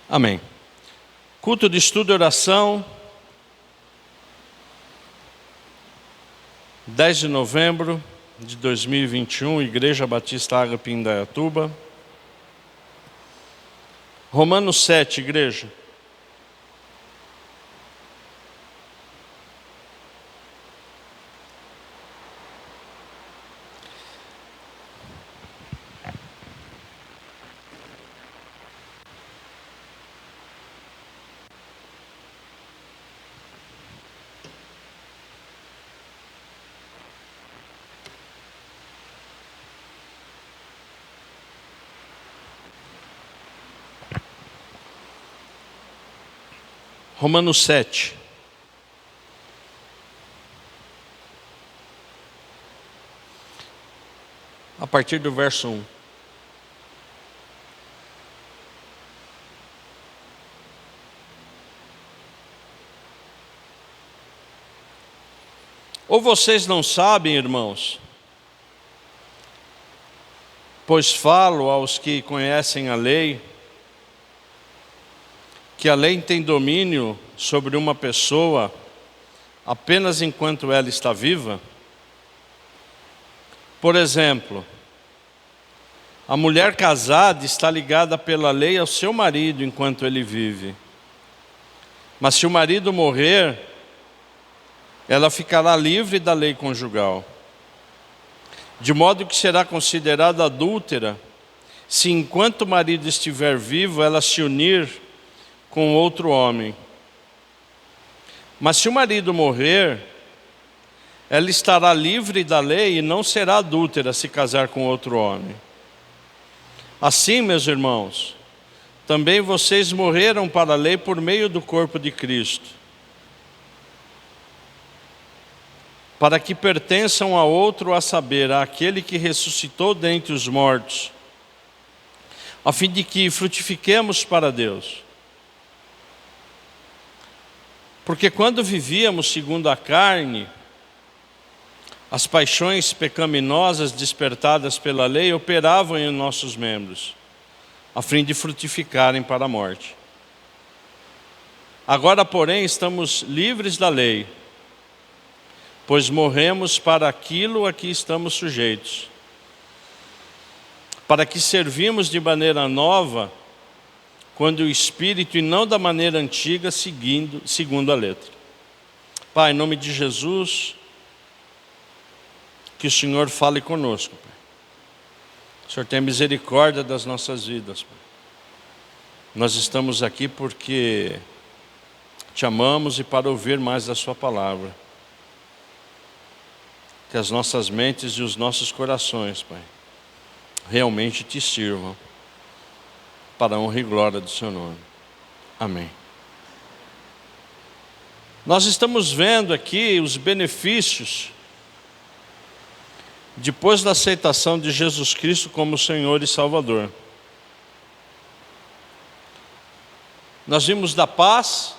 Amém. Culto de estudo e oração, 10 de novembro de 2021, Igreja Batista Ágape Indaiatuba. Romanos 7, igreja. Romanos 7. A partir do verso 1. Ou vocês não sabem, irmãos, pois falo aos que conhecem a lei, que a lei tem domínio sobre uma pessoa apenas enquanto ela está viva? Por exemplo, a mulher casada está ligada pela lei ao seu marido enquanto ele vive. Mas se o marido morrer, ela ficará livre da lei conjugal, de modo que será considerada adúltera se enquanto o marido estiver vivo ela se unir com outro homem. Mas se o marido morrer, ela estará livre da lei e não será adúltera se casar com outro homem. Assim, meus irmãos, também vocês morreram para a lei por meio do corpo de Cristo, para que pertençam a outro, a saber, àquele que ressuscitou dentre os mortos, a fim de que frutifiquemos para Deus. Porque quando vivíamos segundo a carne, as paixões pecaminosas despertadas pela lei operavam em nossos membros, a fim de frutificarem para a morte. Agora, porém, estamos livres da lei, pois morremos para aquilo a que estamos sujeitos, para que servimos de maneira nova, quando o Espírito e não da maneira antiga, segundo a letra. Pai, em nome de Jesus, que o Senhor fale conosco, Pai. O Senhor tenha misericórdia das nossas vidas, Pai. Nós estamos aqui porque te amamos e para ouvir mais da sua palavra. Que as nossas mentes e os nossos corações, Pai, realmente te sirvam, para a honra e glória do seu nome. Amém. Nós estamos vendo aqui os benefícios depois da aceitação de Jesus Cristo como Senhor e Salvador. Nós vimos da paz,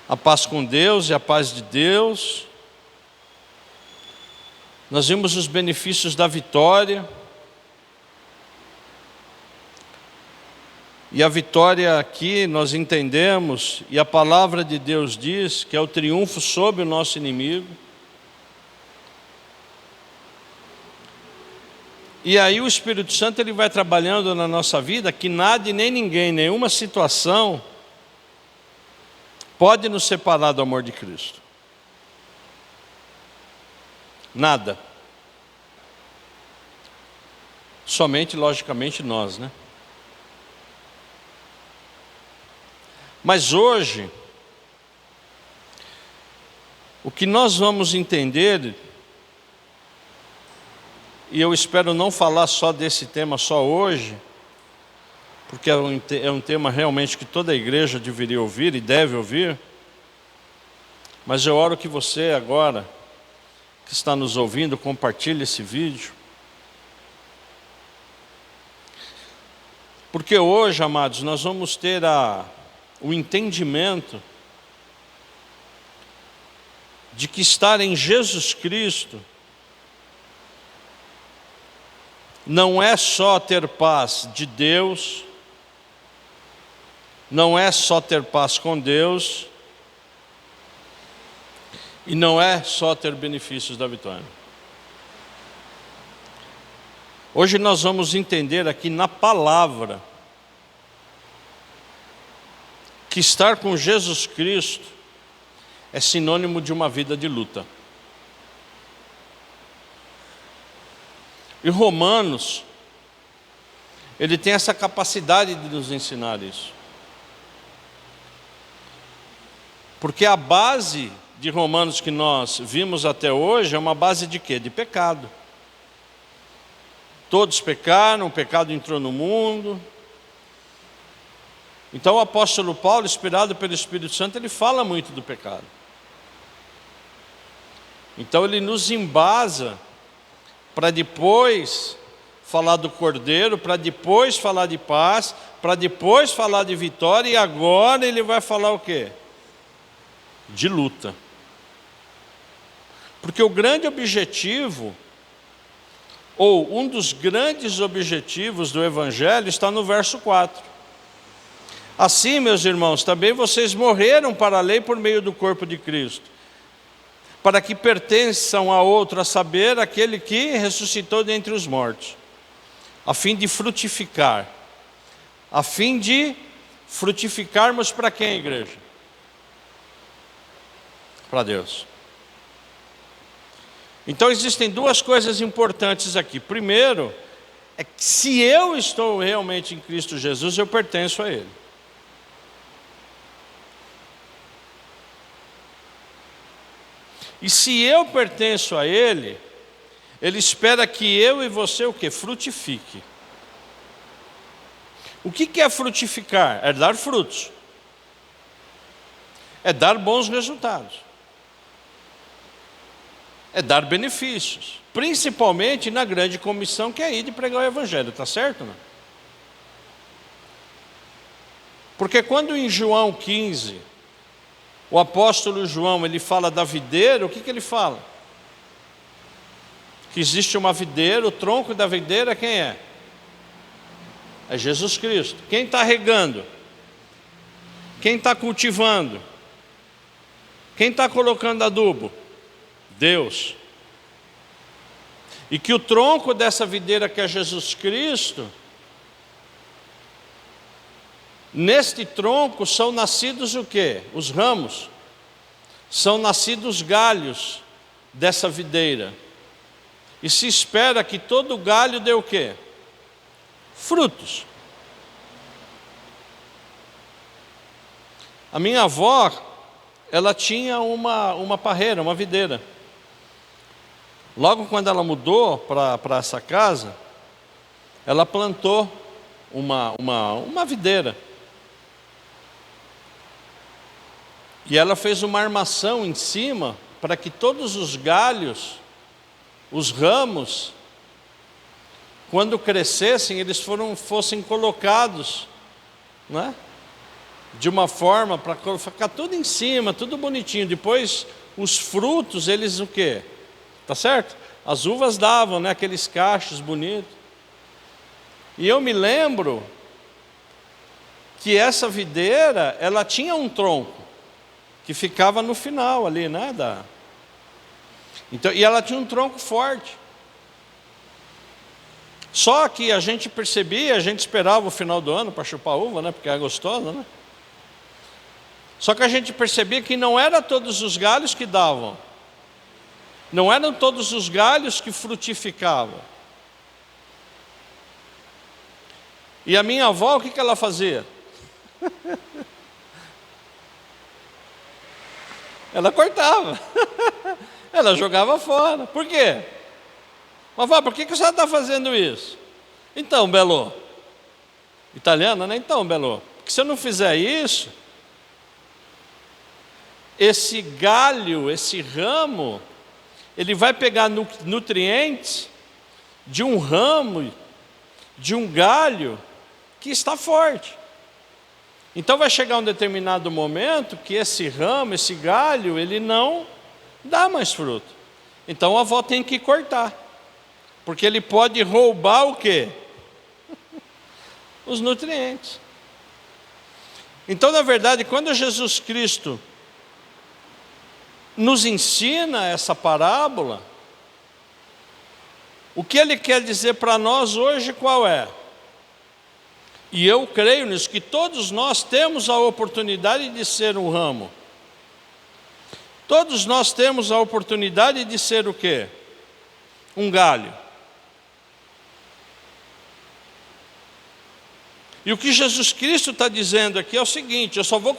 a paz com Deus e a paz de Deus. Nós vimos os benefícios da vitória. E a vitória aqui nós entendemos, e a palavra de Deus diz que é o triunfo sobre o nosso inimigo. E aí o Espírito Santo ele vai trabalhando na nossa vida que nada e nem ninguém, nenhuma situação pode nos separar do amor de Cristo. Nada. Somente, logicamente, nós, né? Mas hoje, o que nós vamos entender, e eu espero não falar só desse tema só hoje, porque é um tema realmente que toda a igreja deveria ouvir e deve ouvir, mas eu oro que você agora, que está nos ouvindo, compartilhe esse vídeo. Porque hoje, amados, nós vamos ter o entendimento de que estar em Jesus Cristo não é só ter paz de Deus, não é só ter paz com Deus, e não é só ter benefícios da vitória. Hoje nós vamos entender aqui na palavra que estar com Jesus Cristo é sinônimo de uma vida de luta. E Romanos, ele tem essa capacidade de nos ensinar isso. Porque a base de Romanos que nós vimos até hoje é uma base de quê? De pecado. Todos pecaram, o pecado entrou no mundo. Então o apóstolo Paulo, inspirado pelo Espírito Santo, ele fala muito do pecado. Então ele nos embasa para depois falar do Cordeiro, para depois falar de paz, para depois falar de vitória, e agora ele vai falar o quê? De luta. Porque o grande objetivo, ou um dos grandes objetivos do Evangelho está no verso 4. Assim, meus irmãos, também vocês morreram para a lei por meio do corpo de Cristo, para que pertençam a outro, a saber, aquele que ressuscitou dentre os mortos, a fim de frutificar. A fim de frutificarmos para quem, igreja? Para Deus. Então existem duas coisas importantes aqui. Primeiro, é que se eu estou realmente em Cristo Jesus, eu pertenço a Ele. E se eu pertenço a Ele, Ele espera que eu e você o quê? Frutifique. O que é frutificar? É dar frutos. É dar bons resultados. É dar benefícios. Principalmente na grande comissão que é ir de pregar o Evangelho. Está certo, não? Porque quando em João 15, o apóstolo João, ele fala da videira, o que ele fala? Que existe uma videira, o tronco da videira quem é? É Jesus Cristo. Quem está regando? Quem está cultivando? Quem está colocando adubo? Deus. E que o tronco dessa videira que é Jesus Cristo, neste tronco são nascidos o quê? Os ramos. São nascidos galhos dessa videira. E se espera que todo galho dê o quê? Frutos. A minha avó, ela tinha uma parreira, uma videira. Logo quando ela mudou para essa casa, ela plantou uma videira. E ela fez uma armação em cima para que todos os galhos, os ramos, quando crescessem, eles fossem colocados, né? De uma forma para ficar tudo em cima, tudo bonitinho. Depois, os frutos, eles o quê? Tá certo? As uvas davam, né? Aqueles cachos bonitos. E eu me lembro que essa videira, ela tinha um tronco que ficava no final ali, né? Então, e ela tinha um tronco forte. Só que a gente percebia, a gente esperava o final do ano para chupar uva, né? Porque é gostosa, né? Só que a gente percebia que não era todos os galhos que davam. Não eram todos os galhos que frutificavam. E a minha avó, o que ela fazia? Ela cortava. Ela jogava fora. Por quê? Mas vó, por que a senhora está fazendo isso? Então, Belo. Italiana, né? Então, Belo. Porque se eu não fizer isso, esse galho, esse ramo, ele vai pegar nutrientes de um ramo, de um galho que está forte. Então vai chegar um determinado momento que esse ramo, esse galho, ele não dá mais fruto. Então a avó tem que cortar, porque ele pode roubar o quê? Os nutrientes. Então, na verdade, quando Jesus Cristo nos ensina essa parábola, o que Ele quer dizer para nós hoje qual é? E eu creio nisso, que todos nós temos a oportunidade de ser um ramo. Todos nós temos a oportunidade de ser o quê? Um galho. E o que Jesus Cristo está dizendo aqui é o seguinte: eu só vou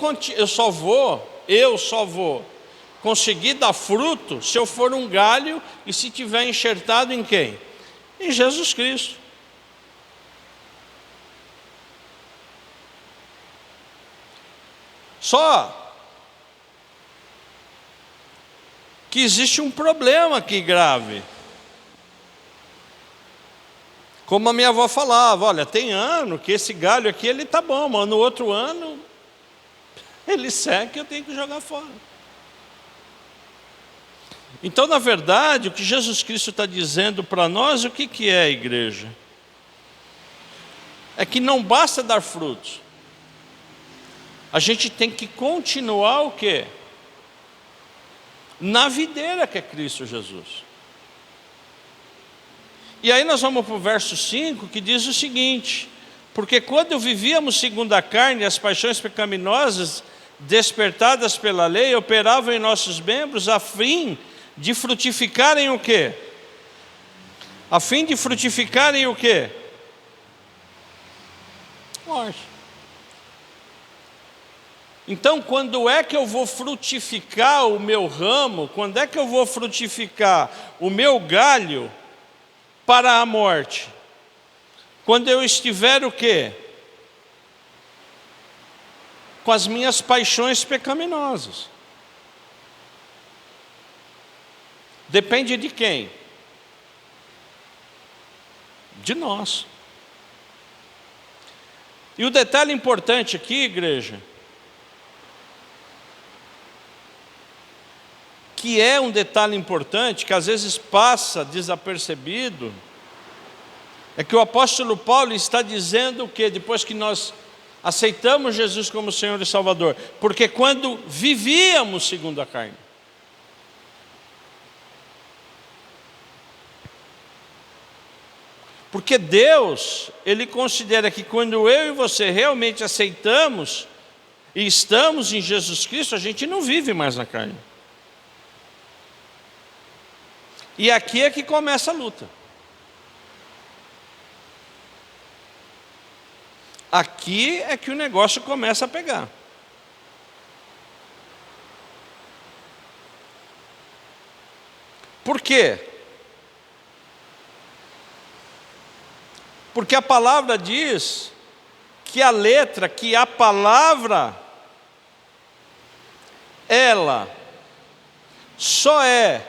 conseguir dar fruto se eu for um galho e se tiver enxertado em quem? Em Jesus Cristo. Só que existe um problema aqui grave. Como a minha avó falava, olha, tem ano que esse galho aqui ele tá bom, mas no outro ano ele seca e eu tenho que jogar fora. Então, na verdade, o que Jesus Cristo está dizendo para nós, o que é a igreja? É que não basta dar frutos. A gente tem que continuar o quê? Na videira que é Cristo Jesus. E aí nós vamos para o verso 5, que diz o seguinte: porque quando vivíamos segundo a carne, as paixões pecaminosas despertadas pela lei operavam em nossos membros a fim de frutificarem o quê? A fim de frutificarem o quê? Morte. Então, quando é que eu vou frutificar o meu ramo? Quando é que eu vou frutificar o meu galho para a morte? Quando eu estiver o quê? Com as minhas paixões pecaminosas. Depende de quem? De nós. E o detalhe importante aqui, igreja, que é um detalhe importante, que às vezes passa desapercebido, é que o apóstolo Paulo está dizendo o quê? Depois que nós aceitamos Jesus como Senhor e Salvador, porque quando vivíamos segundo a carne, porque Deus, Ele considera que quando eu e você realmente aceitamos e estamos em Jesus Cristo, a gente não vive mais na carne. E aqui é que começa a luta. Aqui é que o negócio começa a pegar. Por quê? Porque a palavra diz que a palavra, ela só é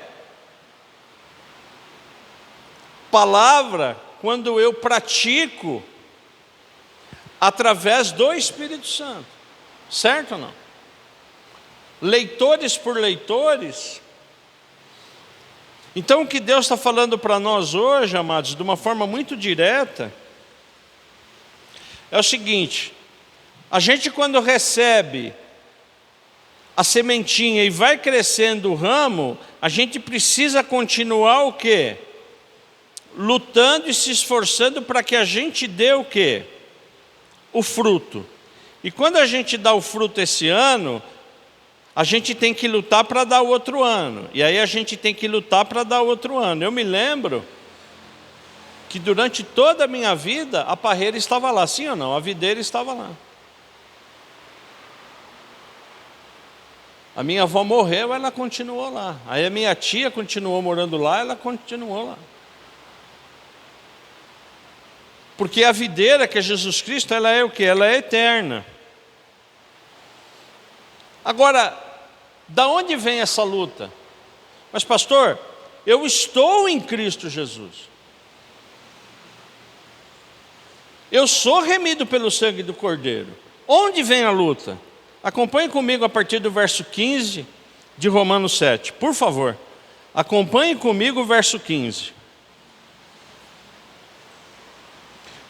palavra quando eu pratico através do Espírito Santo. Certo ou não? Leitores por leitores. Então o que Deus está falando para nós hoje, amados, de uma forma muito direta, é o seguinte: a gente quando recebe a sementinha e vai crescendo o ramo, a gente precisa continuar o quê? Lutando e se esforçando para que a gente dê o quê? O fruto. E quando a gente dá o fruto esse ano, a gente tem que lutar para dar o outro ano. E aí a gente tem que lutar para dar o outro ano. Eu me lembro que durante toda a minha vida, a parreira estava lá, sim ou não? A videira estava lá. A minha avó morreu, ela continuou lá. Aí a minha tia continuou morando lá, ela continuou lá. Porque a videira, que é Jesus Cristo, ela é o quê? Ela é eterna. Agora, da onde vem essa luta? Mas pastor, eu estou em Cristo Jesus. Eu sou remido pelo sangue do Cordeiro. Onde vem a luta? Acompanhe comigo a partir do verso 15 de Romanos 7. Por favor, acompanhe comigo o verso 15.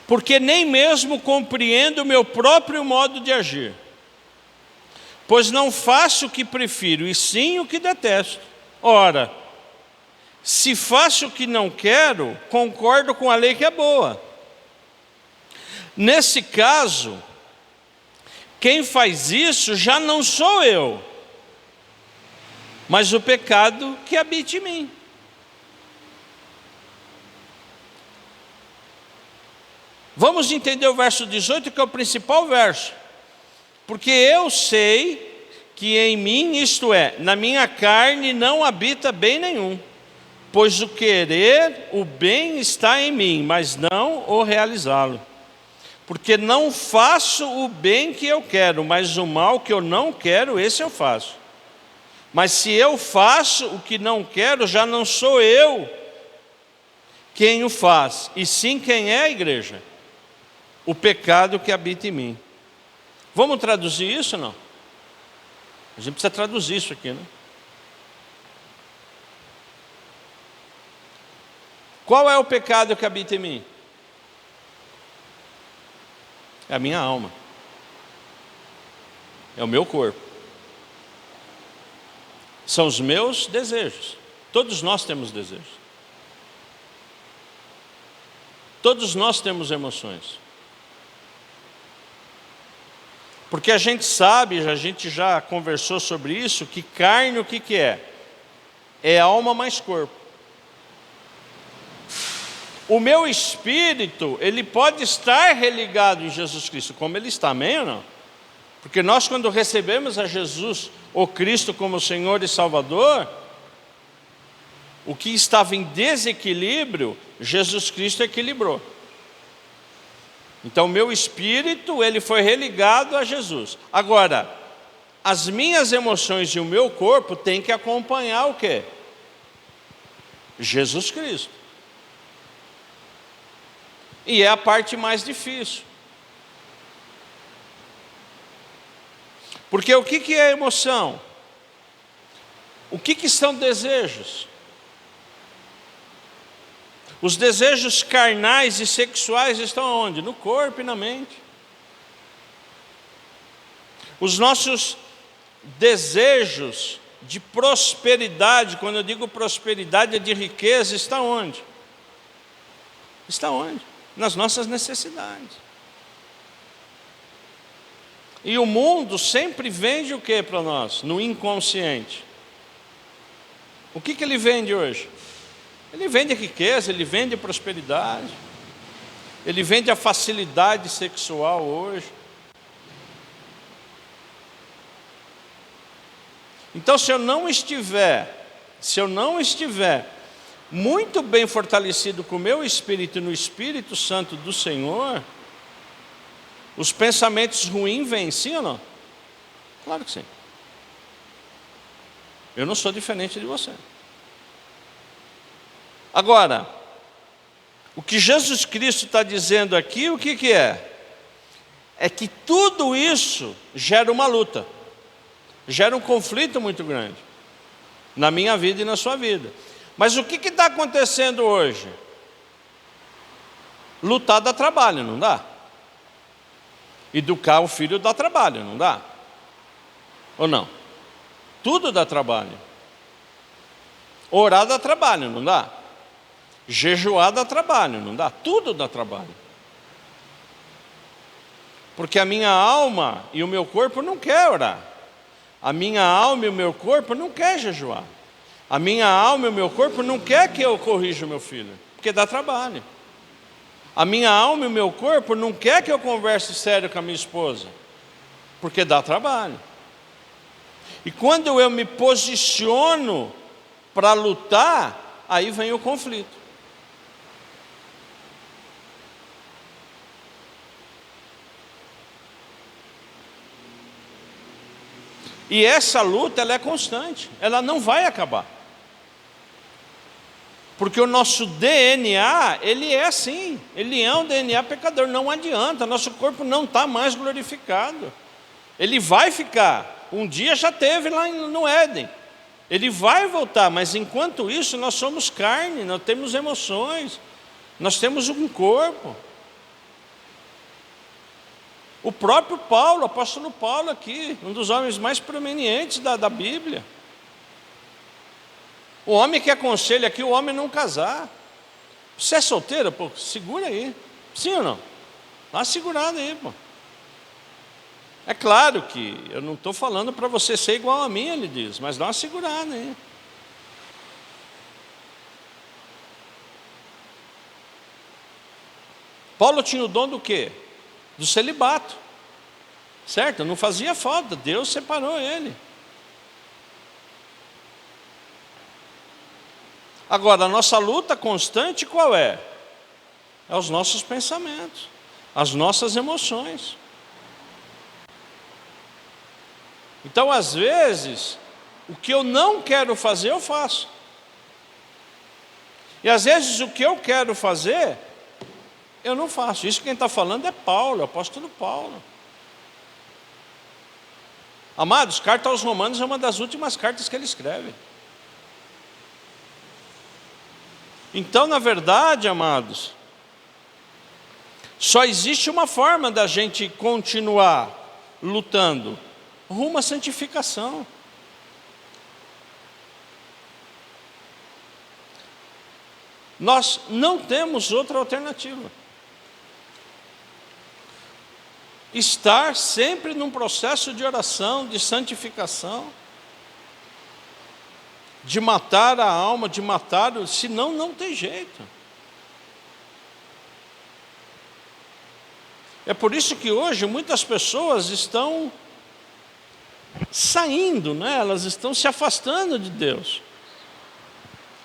Porque nem mesmo compreendo o meu próprio modo de agir. Pois não faço o que prefiro, e sim o que detesto. Ora, se faço o que não quero, concordo com a lei que é boa. Nesse caso, quem faz isso já não sou eu, mas o pecado que habita em mim. Vamos entender o verso 18, que é o principal verso. Porque eu sei que em mim, isto é, na minha carne, não habita bem nenhum. Pois o querer, o bem está em mim, mas não o realizá-lo. Porque não faço o bem que eu quero, mas o mal que eu não quero, esse eu faço. Mas se eu faço o que não quero, já não sou eu quem o faz, e sim quem é a igreja. O pecado que habita em mim. Vamos traduzir isso ou não? A gente precisa traduzir isso aqui, né? Qual é o pecado que habita em mim? É a minha alma. É o meu corpo. São os meus desejos. Todos nós temos desejos. Todos nós temos emoções. Porque a gente sabe, a gente já conversou sobre isso, que carne o que é? É alma mais corpo. O meu espírito, ele pode estar religado em Jesus Cristo, como ele está, amém ou não? Porque nós, quando recebemos a Jesus, o Cristo, como Senhor e Salvador, o que estava em desequilíbrio, Jesus Cristo equilibrou. Então, o meu espírito, ele foi religado a Jesus. Agora, as minhas emoções e o meu corpo têm que acompanhar o quê? Jesus Cristo. E é a parte mais difícil. Porque o que é emoção? O que são desejos? Os desejos carnais e sexuais estão onde? No corpo e na mente. Os nossos desejos de prosperidade, quando eu digo prosperidade, é de riqueza, está onde? Está onde? Nas nossas necessidades. E o mundo sempre vende o que para nós? No inconsciente. O que ele vende hoje? Ele vende riqueza, ele vende prosperidade, ele vende a facilidade sexual hoje. Então, se eu não estiver muito bem fortalecido com o meu espírito e no Espírito Santo do Senhor, os pensamentos ruins vêm, sim ou não? Claro que sim. Eu não sou diferente de você. Agora, o que Jesus Cristo está dizendo aqui, o que é? É que tudo isso gera uma luta, gera um conflito muito grande, na minha vida e na sua vida. Mas o que está acontecendo hoje? Lutar dá trabalho, não dá? Educar o filho dá trabalho, não dá? Ou não? Tudo dá trabalho. Orar dá trabalho, não dá? Jejuar dá trabalho, não dá? Tudo dá trabalho. Porque a minha alma e o meu corpo não quer orar. A minha alma e o meu corpo não quer jejuar. A minha alma e o meu corpo não quer que eu corrija o meu filho, porque dá trabalho. A minha alma e o meu corpo não quer que eu converse sério com a minha esposa, porque dá trabalho. E quando eu me posiciono para lutar, aí vem o conflito. E essa luta, ela é constante, ela não vai acabar. Porque o nosso DNA, ele é assim, ele é um DNA pecador, não adianta, nosso corpo não está mais glorificado. Ele vai ficar, um dia já teve lá no Éden, ele vai voltar, mas enquanto isso nós somos carne, nós temos emoções, nós temos um corpo. O próprio Paulo, o apóstolo Paulo aqui, um dos homens mais proeminentes da Bíblia. O homem que aconselha aqui o homem não casar. Você é solteiro? Pô, segura aí. Sim ou não? Dá uma segurada aí, pô. É claro que eu não estou falando para você ser igual a mim, ele diz, mas dá uma segurada aí. Paulo tinha o dom do quê? Do celibato. Certo? Não fazia falta, Deus separou ele. Agora, a nossa luta constante qual é? É os nossos pensamentos, as nossas emoções. Então, às vezes, o que eu não quero fazer, eu faço. E às vezes o que eu quero fazer, eu não faço. Isso quem está falando é Paulo, o apóstolo Paulo. Amados, carta aos Romanos é uma das últimas cartas que ele escreve. Então, na verdade, amados, só existe uma forma da gente continuar lutando, rumo à santificação. Nós não temos outra alternativa. Estar sempre num processo de oração, de santificação, de matar a alma, de matar, senão não tem jeito. É por isso que hoje muitas pessoas estão saindo, né? Elas estão se afastando de Deus,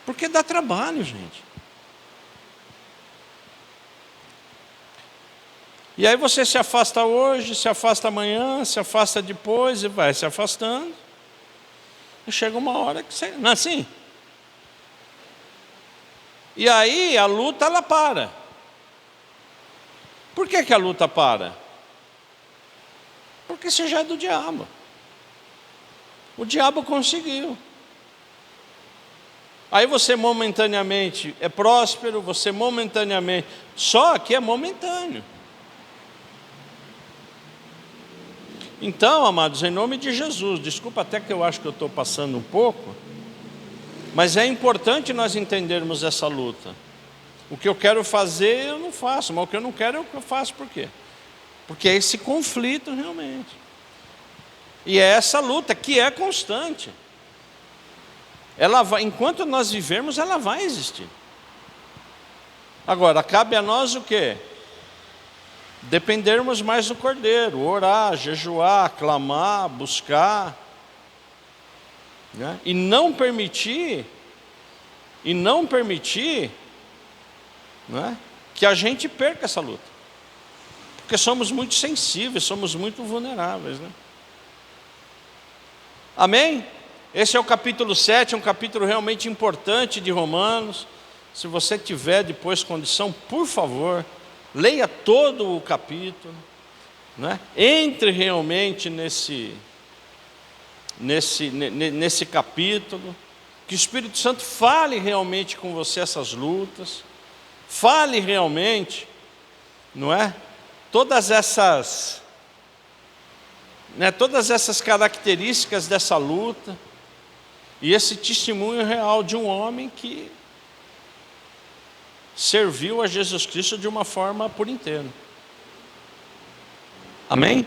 porque dá trabalho, gente. E aí você se afasta hoje, se afasta amanhã, se afasta depois e vai se afastando. E chega uma hora que você... Não é assim? E aí a luta, ela para. Por que a luta para? Porque você já é do diabo. O diabo conseguiu. Aí você momentaneamente é próspero, você momentaneamente... Só que é momentâneo. Então, amados, em nome de Jesus, desculpa até que eu acho que eu estou passando um pouco, mas é importante nós entendermos essa luta. O que eu quero fazer, eu não faço, mas o que eu não quero, é o que eu faço. Por quê? Porque é esse conflito realmente. E é essa luta que é constante. Ela vai, enquanto nós vivermos, ela vai existir. Agora, cabe a nós o quê? Dependermos mais do Cordeiro, orar, jejuar, clamar, buscar, né? E não permitir, né, que a gente perca essa luta, porque somos muito sensíveis, somos muito vulneráveis, né? Amém? Esse é o capítulo 7, um capítulo realmente importante de Romanos. Se você tiver depois condição, por favor, leia todo o capítulo, né? Entre realmente nesse capítulo, que o Espírito Santo fale realmente com você essas lutas, fale realmente, não é? Todas essas características dessa luta, e esse testemunho real de um homem que serviu a Jesus Cristo de uma forma por inteiro. Amém?